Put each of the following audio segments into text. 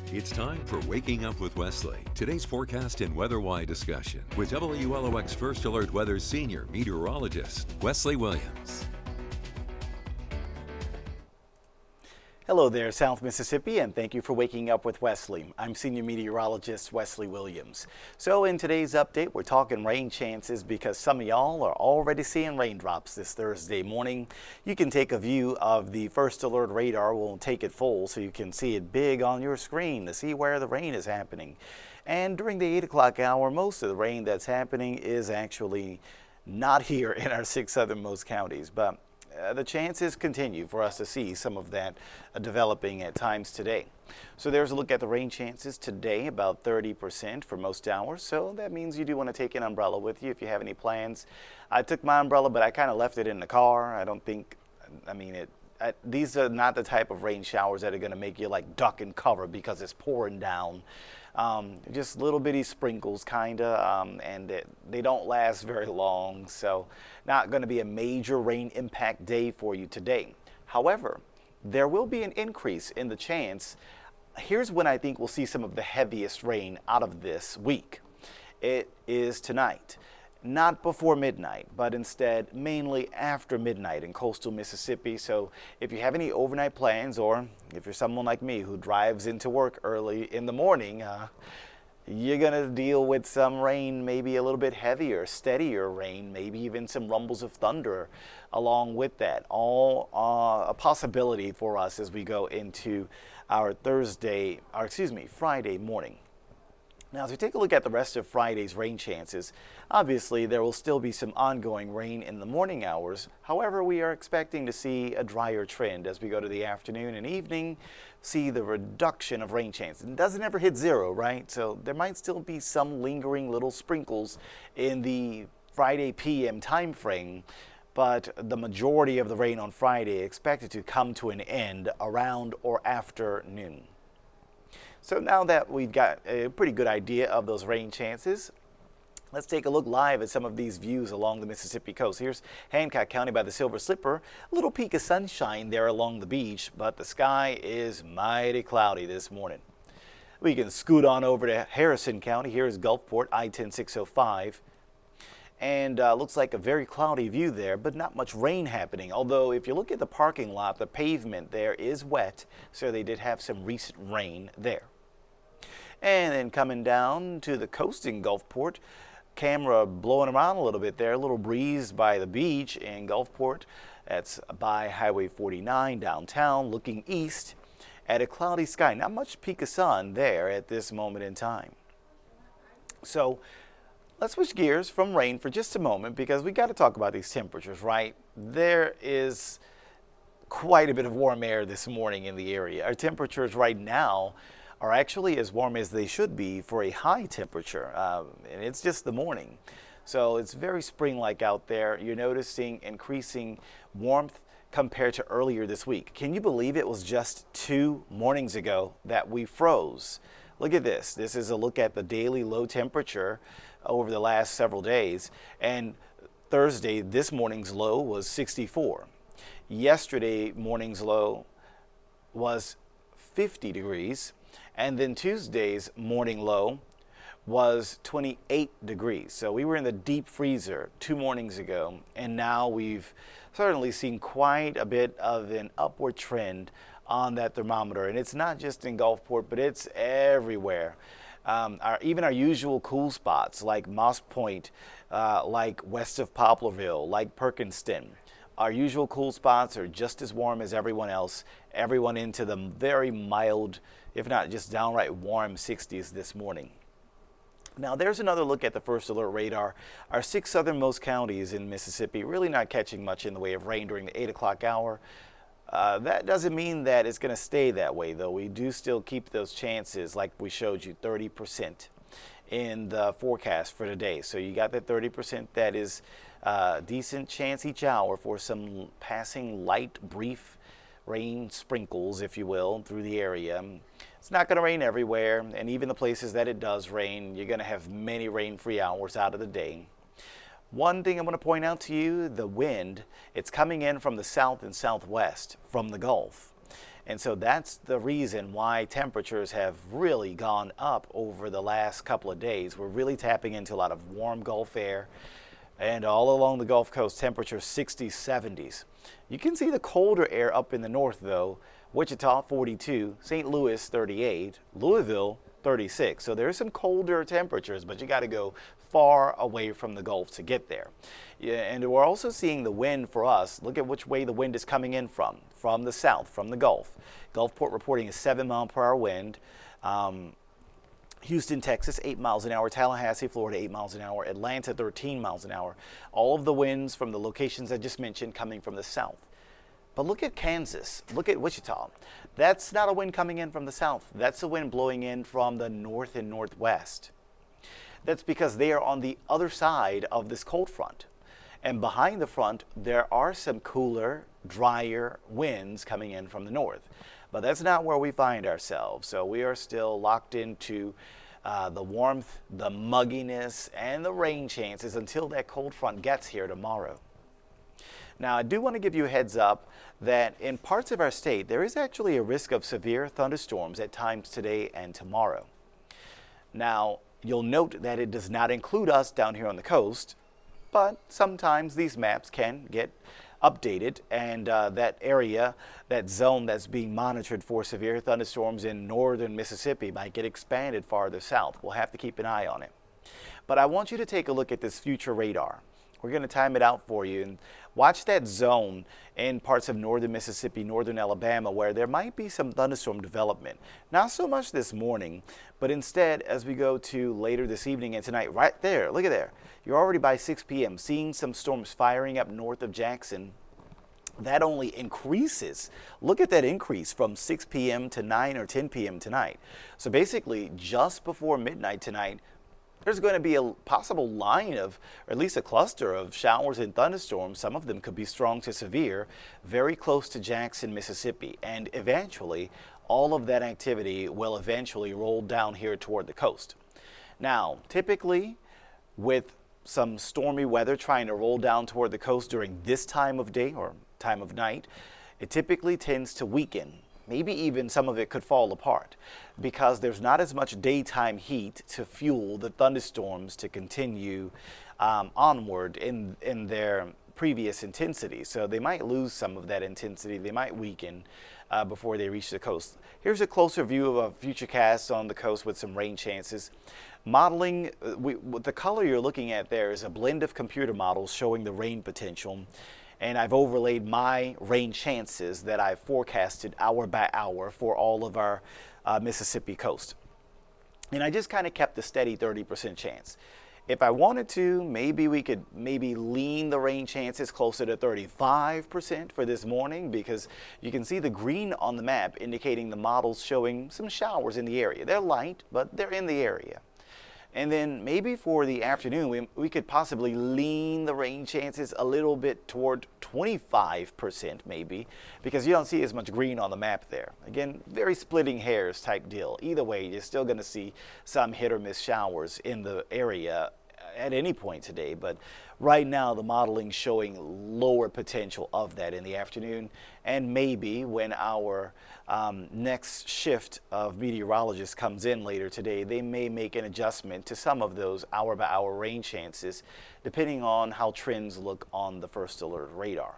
It's time for Waking Up with Wesley. Today's forecast and weather-wide discussion with WLOX First Alert Weather's senior meteorologist, Wesley Williams. Hello there, South Mississippi, and thank you for waking up with Wesley. I'm Senior Meteorologist Wesley Williams. So in today's update, we're talking rain chances because some of y'all are already seeing raindrops this Thursday morning. You can take a view of the First Alert radar. We'll take it full so you can see it big on your screen to see where the rain is happening. And during the 8 o'clock hour, most of the rain that's happening is actually not here in our 6 southernmost counties, but the chances continue for us to see some of that developing at times today. So there's a look at the rain chances today, about 30% for most hours. So that means you do want to take an umbrella with you if you have any plans. I took my umbrella, but I kind of left it in the car. I don't think, these are not the type of rain showers that are going to make you like duck and cover because it's pouring down. Just little bitty sprinkles and they don't last very long, so not going to be a major rain impact day for you today. However, there will be an increase in the chance. Here's when I think we'll see some of the heaviest rain out of this week. It is tonight. Not before midnight, but instead mainly after midnight in coastal Mississippi. So if you have any overnight plans, or if you're someone like me who drives into work early in the morning, you're going to deal with some rain, maybe a little bit heavier, steadier rain, maybe even some rumbles of thunder along with that. All a possibility for us as we go into our Friday morning. Now, as we take a look at the rest of Friday's rain chances, obviously there will still be some ongoing rain in the morning hours. However, we are expecting to see a drier trend as we go to the afternoon and evening, see the reduction of rain chances. It doesn't ever hit zero, right? So there might still be some lingering little sprinkles in the Friday PM time frame, but the majority of the rain on Friday is expected to come to an end around or after noon. So now that we've got a pretty good idea of those rain chances, let's take a look live at some of these views along the Mississippi coast. Here's Hancock County by the Silver Slipper. A little peak of sunshine there along the beach, but the sky is mighty cloudy this morning. We can scoot on over to Harrison County. Here's Gulfport, I-10-605. And looks like a very cloudy view there, but not much rain happening. Although if you look at the parking lot, the pavement there is wet, so they did have some recent rain there. And then coming down to the coast in Gulfport, camera blowing around a little bit there, a little breeze by the beach in Gulfport. That's by Highway 49 downtown, looking east at a cloudy sky. Not much peak of sun there at this moment in time. So let's switch gears from rain for just a moment because we got to talk about these temperatures, right? There is quite a bit of warm air this morning in the area. Our temperatures right now are actually as warm as they should be for a high temperature, and it's just the morning. So it's very spring-like out there. You're noticing increasing warmth compared to earlier this week. Can you believe it was just 2 mornings ago that we froze? Look at this. This is a look at the daily low temperature over the last several days. And Thursday, this morning's low was 64. Yesterday morning's low was 50 degrees. And then Tuesday's morning low was 28 degrees. So we were in the deep freezer 2 mornings ago, and now we've certainly seen quite a bit of an upward trend on that thermometer. And it's not just in Gulfport, but it's everywhere. Even our usual cool spots like Moss Point, like west of Poplarville, like Perkinston. Our usual cool spots are just as warm as everyone else. Everyone into the very mild, if not just downright warm 60s this morning. Now there's another look at the First Alert radar. Our 6 southernmost counties in Mississippi really not catching much in the way of rain during the 8 o'clock hour. That doesn't mean that it's going to stay that way, though. We do still keep those chances, like we showed you, 30% in the forecast for today. So you got that 30% that is a decent chance each hour for some passing light, brief rain sprinkles, if you will, through the area. It's not going to rain everywhere, and even the places that it does rain, you're going to have many rain-free hours out of the day. One thing I want to point out to you, the wind, it's coming in from the south and southwest from the Gulf. And so that's the reason why temperatures have really gone up over the last couple of days. We're really tapping into a lot of warm Gulf air, and all along the Gulf Coast, temperatures 60s, 70s. You can see the colder air up in the north though. Wichita 42, St. Louis 38, Louisville 36. So there's some colder temperatures, but you got to go far away from the Gulf to get there. Yeah, and we're also seeing the wind for us. Look at which way the wind is coming in from the south, from the Gulf. Gulfport reporting a 7-mile-per-hour wind. Houston, Texas, 8 miles an hour. Tallahassee, Florida, 8 miles an hour. Atlanta, 13 miles an hour. All of the winds from the locations I just mentioned coming from the south. But look at Kansas. Look at Wichita. That's not a wind coming in from the south. That's a wind blowing in from the north and northwest. That's because they are on the other side of this cold front. And behind the front, there are some cooler, drier winds coming in from the north. But that's not where we find ourselves. So we are still locked into the warmth, the mugginess, and the rain chances until that cold front gets here tomorrow. Now, I do want to give you a heads up that in parts of our state, there is actually a risk of severe thunderstorms at times today and tomorrow. Now, you'll note that it does not include us down here on the coast, but sometimes these maps can get updated, and that area, that zone that's being monitored for severe thunderstorms in northern Mississippi might get expanded farther south. We'll have to keep an eye on it. But I want you to take a look at this future radar. We're going to time it out for you and watch that zone in parts of northern Mississippi, northern Alabama, where there might be some thunderstorm development. Not so much this morning, but instead as we go to later this evening and tonight, right there, look at there. You're already by 6 p.m. seeing some storms firing up north of Jackson. That only increases. Look at that increase from 6 p.m. to 9 or 10 p.m. tonight. So basically, just before midnight tonight, there's going to be a possible line of, or at least a cluster of showers and thunderstorms. Some of them could be strong to severe, very close to Jackson, Mississippi. And eventually, all of that activity will eventually roll down here toward the coast. Now, typically, with some stormy weather trying to roll down toward the coast during this time of day or time of night, it typically tends to weaken. Maybe even some of it could fall apart because there's not as much daytime heat to fuel the thunderstorms to continue onward in their previous intensity. So they might lose some of that intensity. They might weaken before they reach the coast. Here's a closer view of a future cast on the coast with some rain chances. Modeling, the color you're looking at there is a blend of computer models showing the rain potential. And I've overlaid my rain chances that I've forecasted hour by hour for all of our Mississippi coast. And I just kind of kept a steady 30% chance. If I wanted to, maybe we could lean the rain chances closer to 35% for this morning, because you can see the green on the map indicating the models showing some showers in the area. They're light, but they're in the area. And then maybe for the afternoon, we could possibly lean the rain chances a little bit toward 25% maybe, because you don't see as much green on the map there. Again, very splitting hairs type deal. Either way, you're still going to see some hit or miss showers in the area at any point today. But right now, the modeling showing lower potential of that in the afternoon. And maybe when our next shift of meteorologists comes in later today, they may make an adjustment to some of those hour-by-hour rain chances, depending on how trends look on the first alert radar.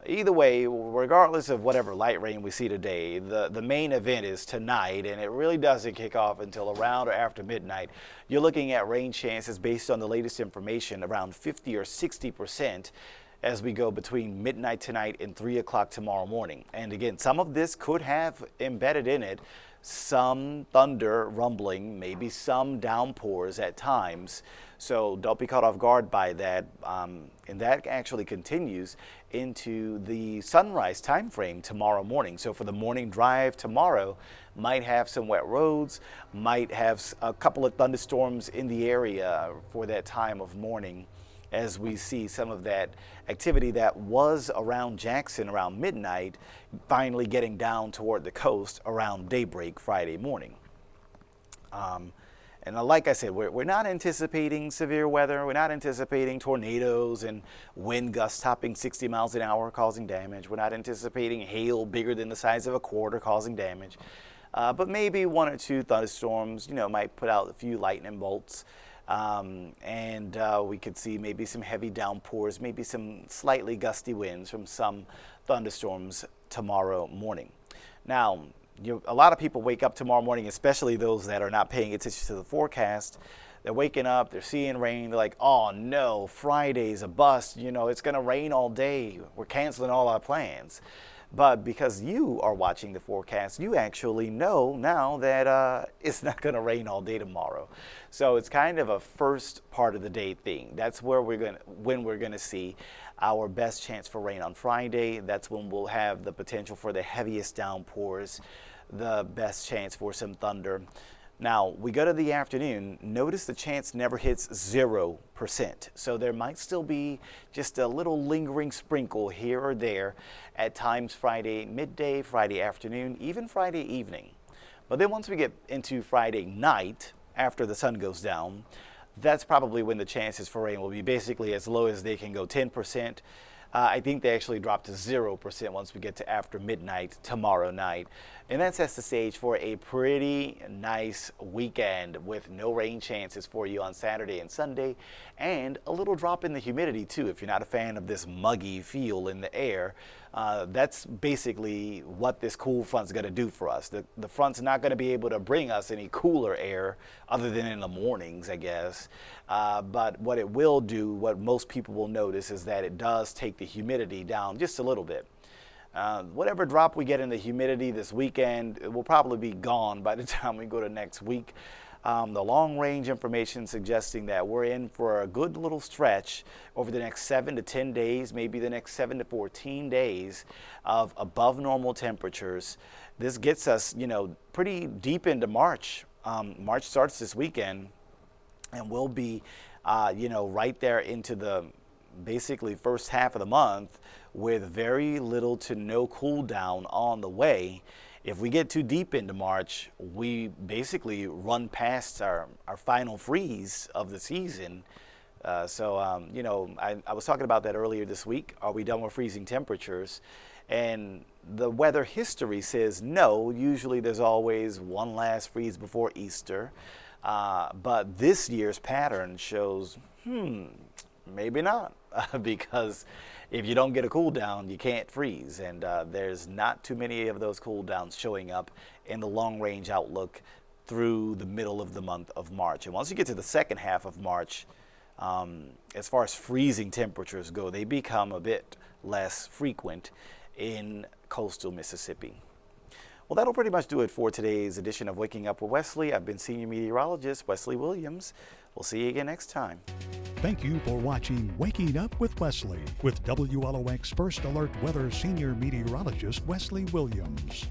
Either way, regardless of whatever light rain we see today, the main event is tonight, and it really doesn't kick off until around or after midnight. You're looking at rain chances based on the latest information around 50 or 60% as we go between midnight tonight and 3 o'clock tomorrow morning. And again, some of this could have embedded in it some thunder rumbling, maybe some downpours at times. So don't be caught off guard by that. And that actually continues into the sunrise time frame tomorrow morning. So for the morning drive tomorrow, might have some wet roads, might have a couple of thunderstorms in the area for that time of morning, as we see some of that activity that was around Jackson around midnight finally getting down toward the coast around daybreak Friday morning. And like I said, we're not anticipating severe weather. We're not anticipating tornadoes and wind gusts topping 60 miles an hour causing damage. We're not anticipating hail bigger than the size of a quarter causing damage. But maybe one or two thunderstorms, might put out a few lightning bolts. And we could see maybe some heavy downpours, maybe some slightly gusty winds from some thunderstorms tomorrow morning. Now, a lot of people wake up tomorrow morning, especially those that are not paying attention to the forecast. They're waking up, they're seeing rain, they're like, oh no, Friday's a bust, it's going to rain all day. We're canceling all our plans. But because you are watching the forecast, you actually know now that it's not going to rain all day tomorrow. So it's kind of a first part of the day thing. That's where when we're going to see our best chance for rain on Friday. That's when we'll have the potential for the heaviest downpours, the best chance for some thunder. Now, we go to the afternoon, notice the chance never hits 0%. So there might still be just a little lingering sprinkle here or there at times Friday midday, Friday afternoon, even Friday evening. But then once we get into Friday night, after the sun goes down, that's probably when the chances for rain will be basically as low as they can go, 10%. I think they actually drop to 0% once we get to after midnight tomorrow night. And that sets the stage for a pretty nice weekend with no rain chances for you on Saturday and Sunday, and a little drop in the humidity too. If you're not a fan of this muggy feel in the air, that's basically what this cool front's going to do for us. The front's not going to be able to bring us any cooler air other than in the mornings, I guess. But what it will do, what most people will notice, is that it does take the humidity down just a little bit. Whatever drop we get in the humidity this weekend, it will probably be gone by the time we go to next week. The long range information suggesting that we're in for a good little stretch over the next 7 to 10 days, maybe the next 7 to 14 days of above normal temperatures. This gets us, pretty deep into March. March starts this weekend, and we'll be, right there into the basically first half of the month with very little to no cool down on the way. If we get too deep into March, we basically run past our final freeze of the season. I was talking about that earlier this week. Are we done with freezing temperatures? And the weather history says no. Usually there's always one last freeze before Easter. But this year's pattern shows, maybe not, because if you don't get a cool down, you can't freeze. And there's not too many of those cool downs showing up in the long range outlook through the middle of the month of March. And once you get to the second half of March, as far as freezing temperatures go, they become a bit less frequent in coastal Mississippi. Well, that'll pretty much do it for today's edition of Waking Up with Wesley. I've been Senior Meteorologist Wesley Williams. We'll see you again next time. Thank you for watching Waking Up with Wesley with WLOX First Alert Weather Senior Meteorologist Wesley Williams.